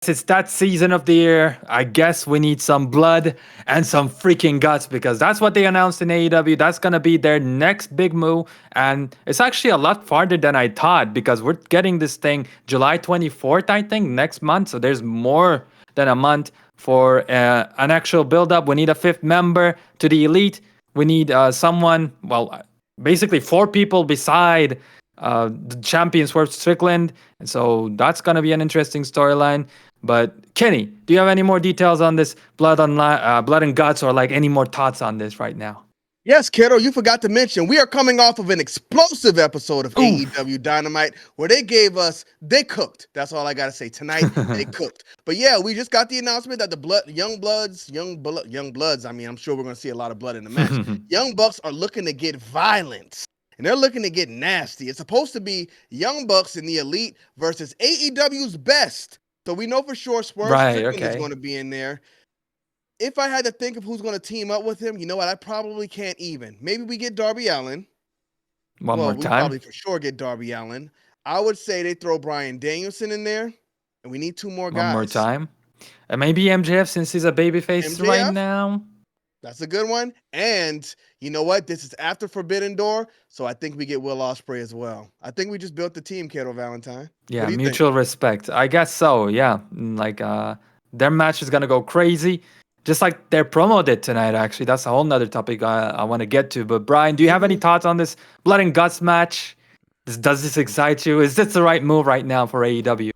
it's that season of the year. I guess we need some blood and some freaking guts because that's what they announced in AEW. That's going to be their next big move. And it's actually a lot farther than I thought because we're getting this thing July 24th, I think, next month. So there's more than a month for an actual build up. We need a fifth member to the elite. We need someone, well, basically four people beside the champion Swerve Strickland. And so that's going to be an interesting storyline. But Kenny, do you have any more details on this blood and guts, or like any more thoughts on this right now? Yes, Kiddo, you forgot to mention we are coming off of an explosive episode of Oof. AEW Dynamite where they cooked. That's all I gotta say tonight. They cooked. But yeah, we just got the announcement that the young bloods. I mean, I'm sure we're gonna see a lot of blood in the match. Young Bucks are looking to get violent. And they're looking to get nasty. It's supposed to be Young Bucks in the Elite versus AEW's best. So we know for sure Swerve Right, Strickland is okay. going to be in there. If I had to think of who's going to team up with him, you know what? I probably can't even. Maybe we get Darby Allin. One Well, more we time. probably for sure get Darby Allin. I would say they throw Bryan Danielson in there, and we need two more One more guys. time. And maybe MJF since he's a babyface right MJF, now. that's a good one. And you know what? This is after Forbidden Door, so I think we get Will Ospreay as well. I think we just built the team, Kato Valentine. What Yeah, do you think? mutual respect. I guess so. Yeah, like their match is gonna go crazy, just like their promo did tonight. Actually, that's a whole nother topic I want to get to. But Brian, do you have any Mhm. thoughts on this blood and guts match? Does this excite you? Is this the right move right now for AEW?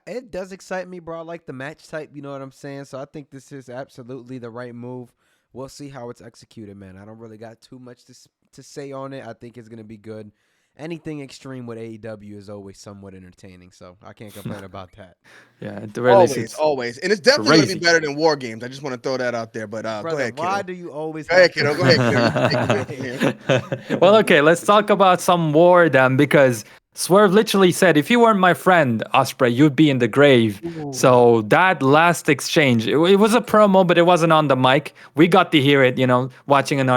It does excite me, bro. I like the match type. You know what I'm saying? So I think this is absolutely the right move. We'll see how it's executed, man. I don't really got too much to say on it. I think it's gonna be good. Anything extreme with AEW is always somewhat entertaining, so I can't complain about that. Yeah, at the very least, Always, it's always. And it's definitely going to be crazy. better than War Games. I just want to throw that out there. But go Brother, ahead, why kiddo. do you always Go ahead, have to kiddo. Go ahead, kiddo. You can take the wheel from here. Well, okay, let's talk about some war then, because Swerve literally said, "If you weren't my friend, Osprey, you'd be in the grave." Ooh. So that last exchange, it was a promo, but it wasn't on the mic. We got to hear it, watching on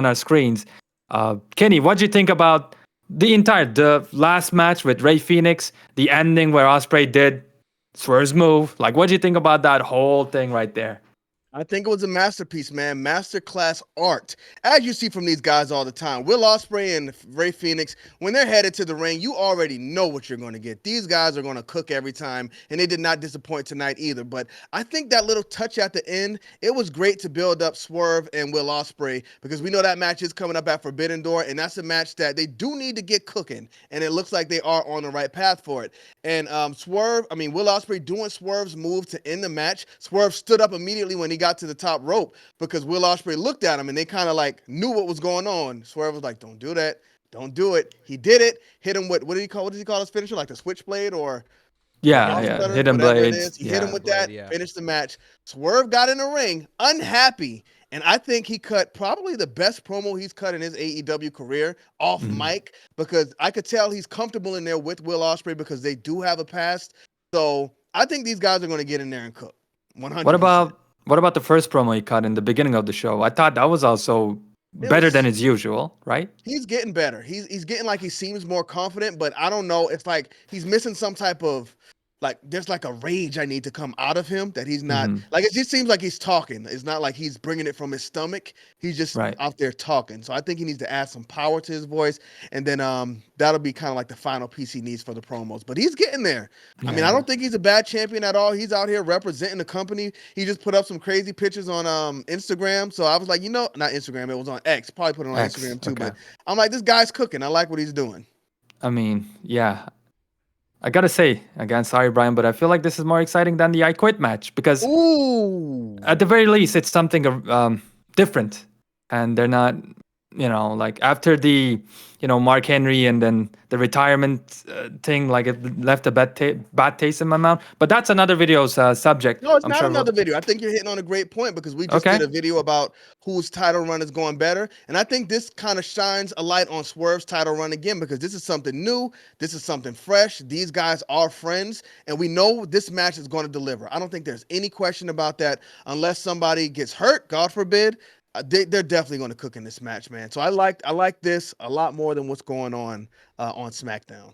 our screens. Kenny, what do you think about the last match with Ray Phoenix, the ending where Osprey did Swerve's move? Like, what do you think about that whole thing right there? I think it was a masterpiece, man. Masterclass art. As you see from these guys all the time. Will Ospreay and Ray Phoenix, when they're headed to the ring, you already know what you're going to get. These guys are going to cook every time, and they did not disappoint tonight either. But I think that little touch at the end, it was great to build up Swerve and Will Ospreay because we know that match is coming up at Forbidden Door, and that's a match that they do need to get cooking, and it looks like they are on the right path for it. And Will Ospreay doing Swerve's move to end the match. Swerve stood up immediately when he got to the top rope because Will Ospreay looked at him and they kind of like knew what was going on. Swerve was like, "Don't do that, don't do it." He did it. Hit him with what does he call his finisher? Like the switchblade or the Yeah, boss yeah, cutter, hidden whatever it blades. is. He hit him Yeah. with Blade, that. yeah. Finished the match. Swerve got in the ring unhappy. And I think he cut probably the best promo he's cut in his AEW career off Mhm. mic because I could tell he's comfortable in there with Will Ospreay because they do have a past. So I think these guys are going to get in there and cook. What 100%. about what about the first promo he cut in the beginning of the show? I thought that was also It better than was his usual, right? He's getting better. He's getting like he seems more confident, but I don't know. It's like he's missing some type of like there's like a rage I need to come out of him that he's not Hmm. like it just seems like he's talking. It's not like he's bringing it from his stomach. He's just Right. out there talking. So I think he needs to add some power to his voice, and then that'll be kind of like the final piece he needs for the promos. But he's getting there. I mean, I Yeah. don't think he's a bad champion at all. He's out here representing the company. He just put up some crazy pictures on Instagram. So I was like, not Instagram. It was on X. Probably put it on X. Instagram too. Okay. But I'm like, this guy's cooking. I like what he's doing. I mean, yeah. I gotta say again, sorry, Brian, but I feel like this is more exciting than the I Quit match because Ooh. at the very least, it's something different, and they're not, like after the, Mark Henry and then the retirement thing, like it left a bad taste in my mouth. But that's another video's subject. No, it's I'm not sure. another video. I think you're hitting on a great point because we just Okay. did a video about whose title run is going better. And I think this kind of shines a light on Swerve's title run again because this is something new. This is something fresh. These guys are friends, and we know this match is going to deliver. I don't think there's any question about that unless somebody gets hurt, God forbid. They're definitely going to cook in this match, man. So I like this a lot more than what's going on SmackDown.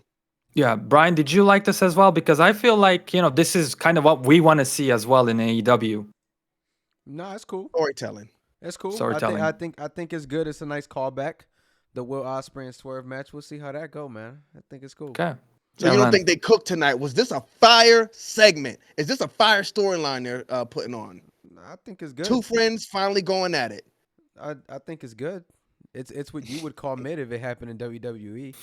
Yeah, Brian, did you like this as well? Because I feel like, this is kind of what we want to see as well in AEW No, it's cool. Storytelling. It's cool. storytelling. I think it's good. It's a nice callback. The Will Ospreay and Swerve match. We'll see how that go, man. I think it's cool. Okay. So Yeah, you don't man. think they cooked tonight? Was this a fire segment? Is this a fire storyline they're putting on? I think it's good. Two friends finally going at it. I think it's good. It's what you would call mid if it happened in WWE.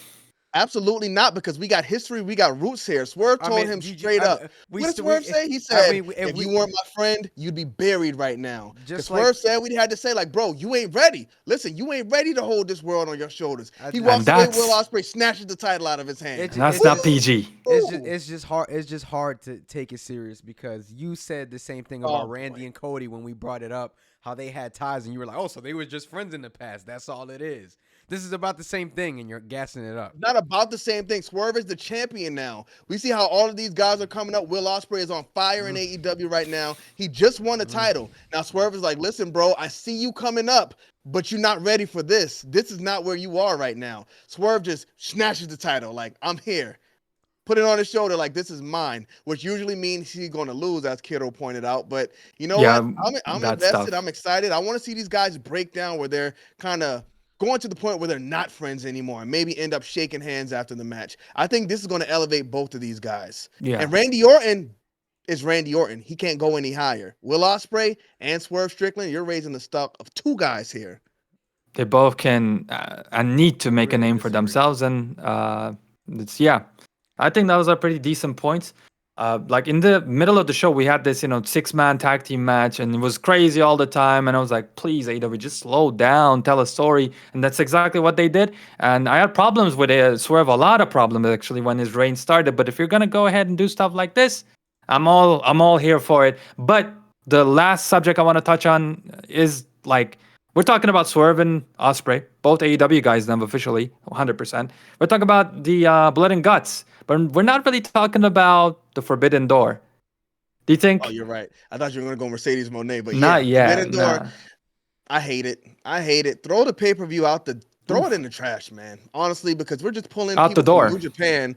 Absolutely not, because we got history, we got roots here. Swerve told him straight up. What did Swerve say? He said, if you weren't my friend, you'd be buried right now. Because Swerve said we had to say, like, bro, you ain't ready. Listen, you ain't ready to hold this world on your shoulders. He walks away, Will Ospreay snatches the title out of his hand. That's not PG. It's just hard. It's just hard to take it serious because you said the same thing about Randy and Cody when we brought it up, how they had ties, and you were like, oh, so they were just friends in the past. That's all it is. This is about the same thing, and you're gassing it up. Not about the same thing. Swerve is the champion now. We see how all of these guys are coming up. Will Ospreay is on fire in AEW right now. He just won the title. Now Swerve is like, listen, bro, I see you coming up, but you're not ready for this. This is not where you are right now. Swerve just snatches the title, like, I'm here. Put it on his shoulder like, this is mine, which usually means he's going to lose, as Kiddo pointed out. But you know what? I'm invested. Tough. I'm excited. I want to see these guys break down where they're kind of going to the point where they're not friends anymore and maybe end up shaking hands after the match. I think this is going to elevate both of these guys. Yeah. And Randy Orton is Randy Orton. He can't go any higher. Will Ospreay and Swerve Strickland, you're raising the stock of two guys here. They both can and need to make a name for themselves. And I think that was a pretty decent points. Like in the middle of the show, we had this, 6-man tag team match, and it was crazy all the time. And I was like, please, AEW, just slow down, tell a story. And that's exactly what they did. And I had problems with Swerve, a lot of problems actually when his reign started. But if you're gonna go ahead and do stuff like this, I'm all here for it. But the last subject I want to touch on is like, we're talking about Swerve and Ospreay, both AEW guys now officially, 100%. We're talking about the Blood and Guts, but we're not really talking about the Forbidden Door. Do you think? Oh, you're right. I thought you were going to go Mercedes Moné, but not yet. Forbidden Door, I hate it. Throw the pay-per-view out throw it in the trash, man. Honestly, because we're just pulling out people the door from New Japan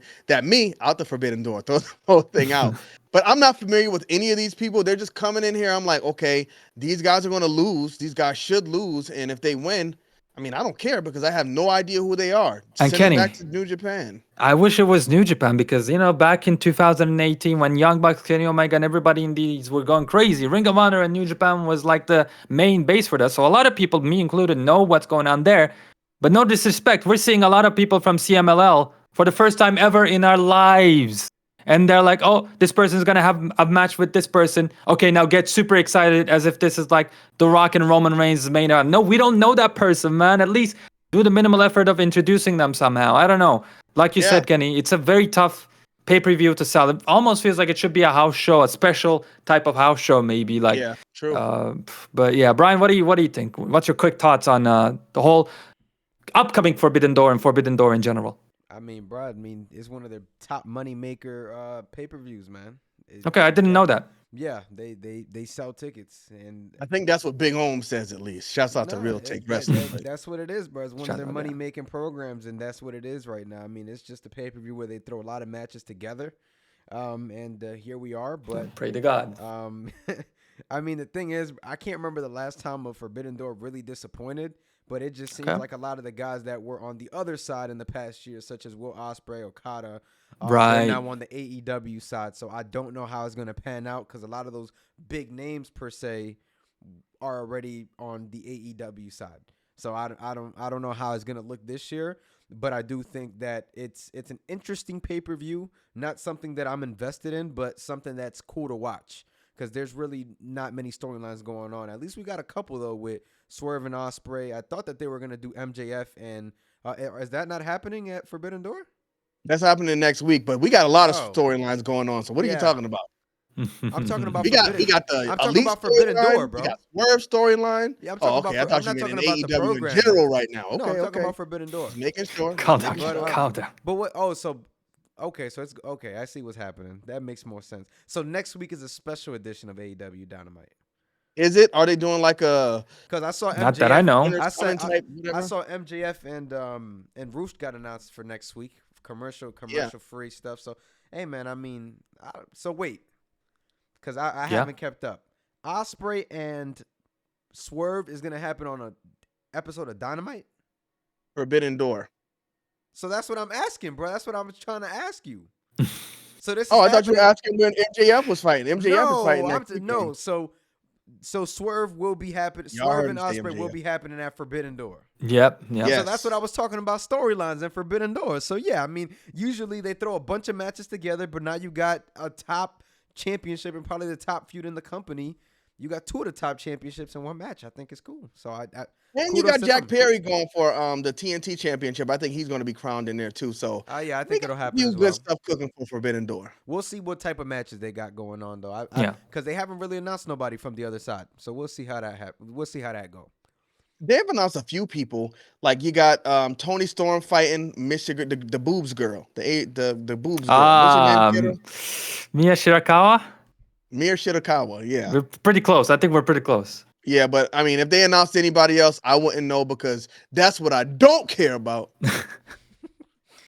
out the Forbidden Door. Throw the whole thing out. But I'm not familiar with any of these people. They're just coming in here. I'm like, okay, these guys are going to lose. These guys should lose. And if they win, I mean, I don't care because I have no idea who they are. And Send Kenny, back to New Japan. I wish it was New Japan because, back in 2018 when Young Bucks, Kenny Omega, and everybody in these were going crazy, Ring of Honor and New Japan was like the main base for that. So a lot of people, me included, know what's going on there. But no disrespect, we're seeing a lot of people from CMLL for the first time ever in our lives. And they're like, oh, this person's going to have a match with this person. Okay, now get super excited as if this is like The Rock and Roman Reigns' main event. No, we don't know that person, man. At least do the minimal effort of introducing them somehow. I don't know. Like you said, Kenny, it's a very tough pay-per-view to sell. It almost feels like it should be a house show, a special type of house show maybe. Like, yeah, true. But yeah, Brian, what do you think? What's your quick thoughts on the whole upcoming Forbidden Door and Forbidden Door in general? I mean, bro, it's one of their top money maker pay-per-views, man. Okay, I didn't know that. Yeah, they sell tickets, and I think that's what Big Home says at least. Shouts out to Real Take Wrestling. That's what it is, bro. It's one of their money-making programs, and that's what it is right now. I mean, it's just a pay-per-view where they throw a lot of matches together, and here we are. But pray to God. I mean, the thing is, I can't remember the last time a Forbidden Door really disappointed. But it just seems like a lot of the guys that were on the other side in the past year, such as Will Ospreay, Okada, are now on the AEW side. So I don't know how it's going to pan out because a lot of those big names per se are already on the AEW side. So I don't know how it's going to look this year. But I do think that it's an interesting pay-per-view, not something that I'm invested in, but something that's cool to watch. Because there's really not many storylines going on. At least we got a couple, though, with Swerve and Ospreay. I thought that they were going to do MJF. And is that not happening at Forbidden Door? That's happening next week. But we got a lot of storylines going on. So what are you talking about? I'm talking about we got the I'm talking about Forbidden Door, bro. We got Swerve storyline. Yeah, I'm talking about. I thought you meant in AEW in general right now. Okay, no, I'm talking about Forbidden Door. Just making sure. Calm down. But what? Oh, so okay, so it's okay. I see what's happening. That makes more sense. So next week is a special edition of AEW Dynamite. Is it? Are they doing like a? Because I saw MJF, not that I know. I saw MJF and Roost got announced for next week commercial Yeah. free stuff. So hey, man, I mean, so wait, because I Yeah. haven't kept up. Osprey and Swerve is gonna happen on a episode of Dynamite. Forbidden Door. So that's what I'm asking, bro. That's what I was trying to ask you. So this. Oh, is I thought you were happening- asking when MJF was fighting. MJF is fighting next weekend. No. So Swerve will be happening. Y'all Swerve heard and him say Osprey will MJF. be happening at Forbidden Door. Yep. Yeah. So that's what I was talking about, storylines and Forbidden Door. So yeah, I mean, usually they throw a bunch of matches together, but now you got a top championship and probably the top feud in the company. You got two of the top championships in one match. I think it's cool. So And you kudos got to Jack them. Perry going for the TNT championship. I think he's going to be crowned in there too. So Yeah, I we think got it'll a happen few as good well. stuff cooking for Forbidden Door. We'll see what type of matches they got going on though. Yeah. Because they haven't really announced nobody from the other side. So we'll see how that happens. We'll see how that go. They've announced a few people. Like you got Tony Storm fighting Michigan, the boobs girl, the boobs girl. What's her name? Kiddo? Mia Shirakawa. Mir Shirakawa. Yeah. We're pretty close. I think we're pretty close. Yeah, but I mean, if they announced anybody else, I wouldn't know because that's what I don't care about.